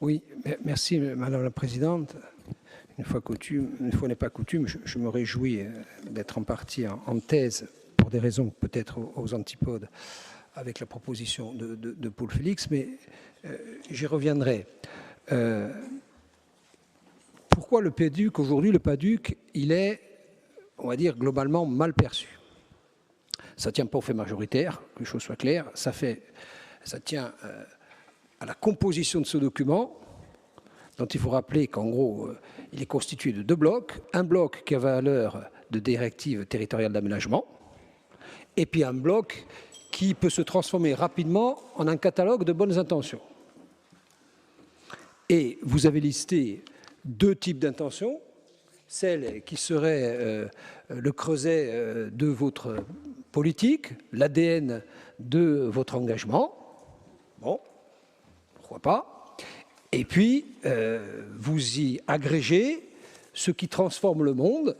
Oui, merci Madame la Présidente. Une fois n'est pas coutume, je me réjouis d'être en partie en thèse, pour des raisons peut-être aux antipodes, avec la proposition de Paul Félix, mais j'y reviendrai. Pourquoi le PADUC aujourd'hui? Le PADUC, il est, on va dire, globalement mal perçu. Ça ne tient pas au fait majoritaire, que les choses soient claires, ça tient à la composition de ce document, dont il faut rappeler qu'en gros, il est constitué de deux blocs. Un bloc qui a valeur de directive territoriale d'aménagement, et puis un bloc qui peut se transformer rapidement en un catalogue de bonnes intentions. Et vous avez listé deux types d'intentions, celle qui serait le creuset de votre politique, l'ADN de votre engagement. Bon, pourquoi pas. Et puis, vous y agrégez ce qui transforme le monde,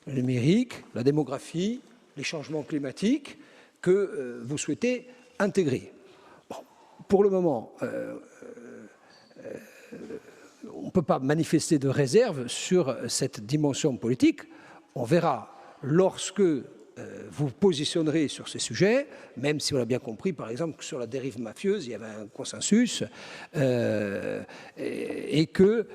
le numérique, la démographie, les changements climatiques, que vous souhaitez intégrer. Bon, pour le moment, on ne peut pas manifester de réserve sur cette dimension politique. On verra lorsque vous positionnerez sur ces sujets, même si on a bien compris, par exemple, que sur la dérive mafieuse, il y avait un consensus et que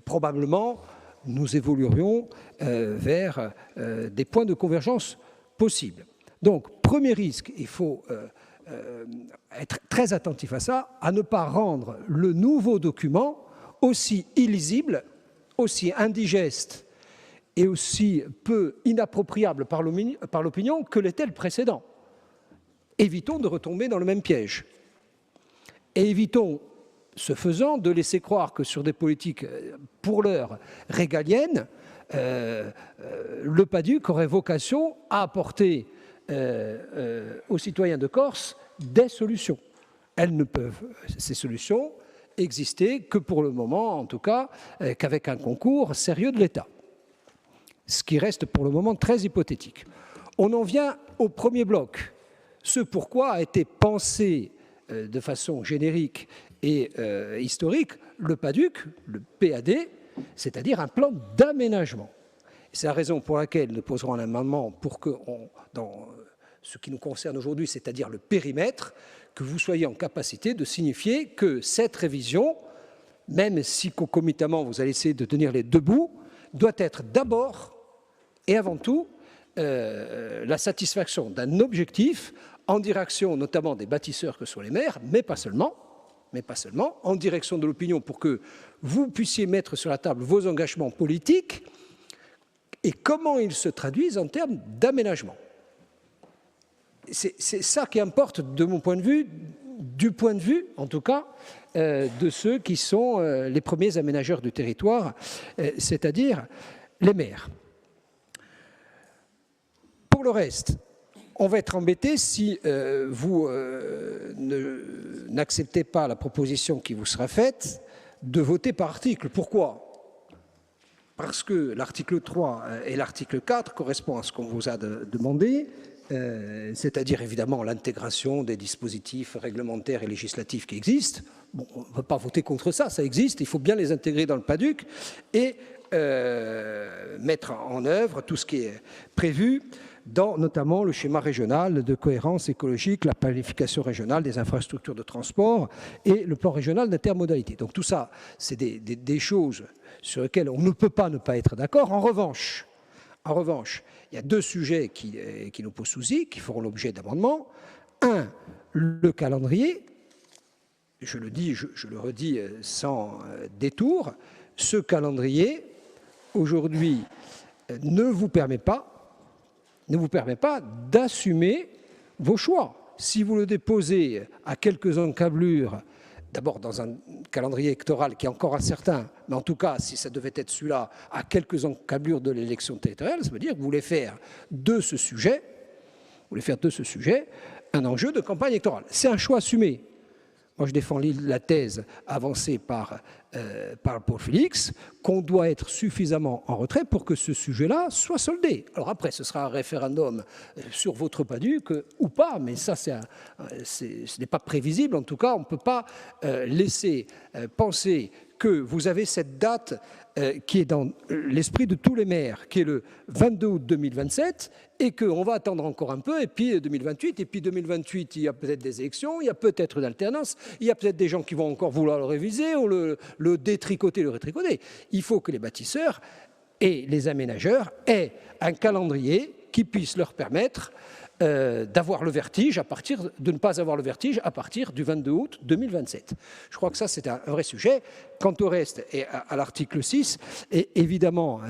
probablement nous évoluerions vers des points de convergence possibles. Donc, premier risque, il faut être très attentif à ça, à ne pas rendre le nouveau document aussi illisible, aussi indigeste et aussi peu inappropriable par l'opinion que l'était le précédent. Évitons de retomber dans le même piège. Et évitons, ce faisant, de laisser croire que sur des politiques, pour l'heure, régaliennes, le PADUC aurait vocation à apporter aux citoyens de Corse des solutions. Elles ne peuvent, ces solutions, exister que pour le moment, en tout cas, qu'avec un concours sérieux de l'État. Ce qui reste pour le moment très hypothétique. On en vient au premier bloc, ce pourquoi a été pensé de façon générique et historique le PADUC, le PAD, c'est-à-dire un plan d'aménagement. C'est la raison pour laquelle nous poserons un amendement pour que, dans ce qui nous concerne aujourd'hui, c'est-à-dire le périmètre, que vous soyez en capacité de signifier que cette révision, même si concomitamment vous allez essayer de tenir les deux bouts, doit être d'abord et avant tout la satisfaction d'un objectif en direction notamment des bâtisseurs que sont les maires, mais pas seulement, en direction de l'opinion pour que vous puissiez mettre sur la table vos engagements politiques et comment ils se traduisent en termes d'aménagement. C'est ça qui importe de mon point de vue, du point de vue, en tout cas, de ceux qui sont les premiers aménageurs du territoire, c'est-à-dire les maires. Pour le reste, on va être embêté si vous n'acceptez pas la proposition qui vous sera faite de voter par article. Pourquoi ? Parce que l'article 3 et l'article 4 correspondent à ce qu'on vous a demandé, c'est-à-dire évidemment l'intégration des dispositifs réglementaires et législatifs qui existent. Bon, on ne va pas voter contre ça, ça existe, il faut bien les intégrer dans le PADUC et mettre en œuvre tout ce qui est prévu dans notamment le schéma régional de cohérence écologique, la planification régionale des infrastructures de transport et le plan régional d'intermodalité. Donc tout ça, c'est des choses sur lesquelles on ne peut pas ne pas être d'accord. En revanche, il y a deux sujets qui nous posent souci, qui feront l'objet d'amendements. Un, le calendrier. Je le dis, je le redis sans détour. Ce calendrier, aujourd'hui, ne vous permet pas d'assumer vos choix. Si vous le déposez à quelques encablures, d'abord dans un calendrier électoral qui est encore incertain, mais en tout cas, si ça devait être celui-là, à quelques encablures de l'élection territoriale, ça veut dire que vous voulez faire de ce sujet un enjeu de campagne électorale. C'est un choix assumé. moi je défends la thèse avancée par Paul Félix, qu'on doit être suffisamment en retrait pour que ce sujet-là soit soldé. Alors après, ce sera un référendum sur votre PADUC ou pas, mais ça, ce n'est pas prévisible. En tout cas, on ne peut pas laisser penser que vous avez cette date qui est dans l'esprit de tous les maires, qui est le 22 août 2027, et qu'on va attendre encore un peu, et puis 2028, et puis 2028, il y a peut-être des élections, il y a peut-être une alternance, il y a peut-être des gens qui vont encore vouloir le réviser, ou le détricoter, le rétricoter. Il faut que les bâtisseurs et les aménageurs aient un calendrier qui puisse leur permettre d'avoir le vertige de ne pas avoir le vertige à partir du 22 août 2027. Je crois que ça, c'est un vrai sujet. Quant au reste, et à l'article 6, et évidemment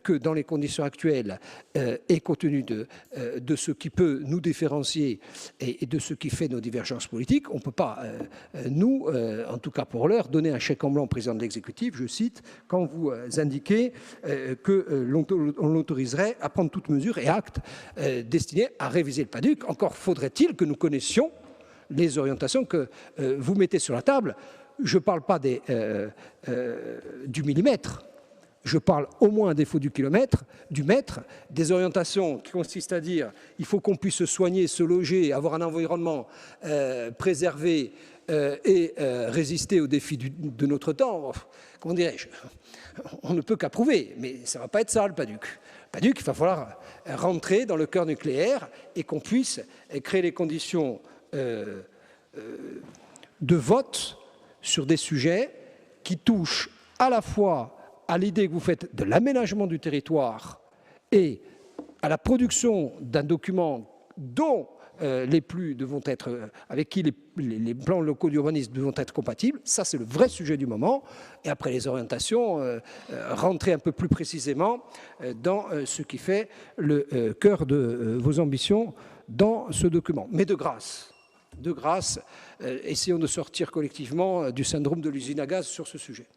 que dans les conditions actuelles et compte tenu de ce qui peut nous différencier et de ce qui fait nos divergences politiques, on ne peut pas, nous, en tout cas pour l'heure, donner un chèque en blanc au président de l'exécutif, je cite, quand vous indiquez qu'on l'autoriserait à prendre toute mesure et acte destinés à réviser le PADUC. Encore faudrait-il que nous connaissions les orientations que vous mettez sur la table. Je ne parle pas du millimètre, je parle au moins à défaut du kilomètre, du mètre, des orientations qui consistent à dire il faut qu'on puisse se soigner, se loger, avoir un environnement préservé et résister aux défis de notre temps. Comment dirais-je? On ne peut qu'approuver, mais ça ne va pas être ça le PADUC. PADUC, il va falloir rentrer dans le cœur nucléaire et qu'on puisse créer les conditions de vote sur des sujets qui touchent à la fois à l'idée que vous faites de l'aménagement du territoire et à la production d'un document dont les plus devront être, avec qui les plans locaux d'urbanisme devront être compatibles. Ça, c'est le vrai sujet du moment. Et après les orientations, rentrer un peu plus précisément dans ce qui fait le cœur de vos ambitions dans ce document. Mais de grâce, essayons de sortir collectivement du syndrome de l'usine à gaz sur ce sujet.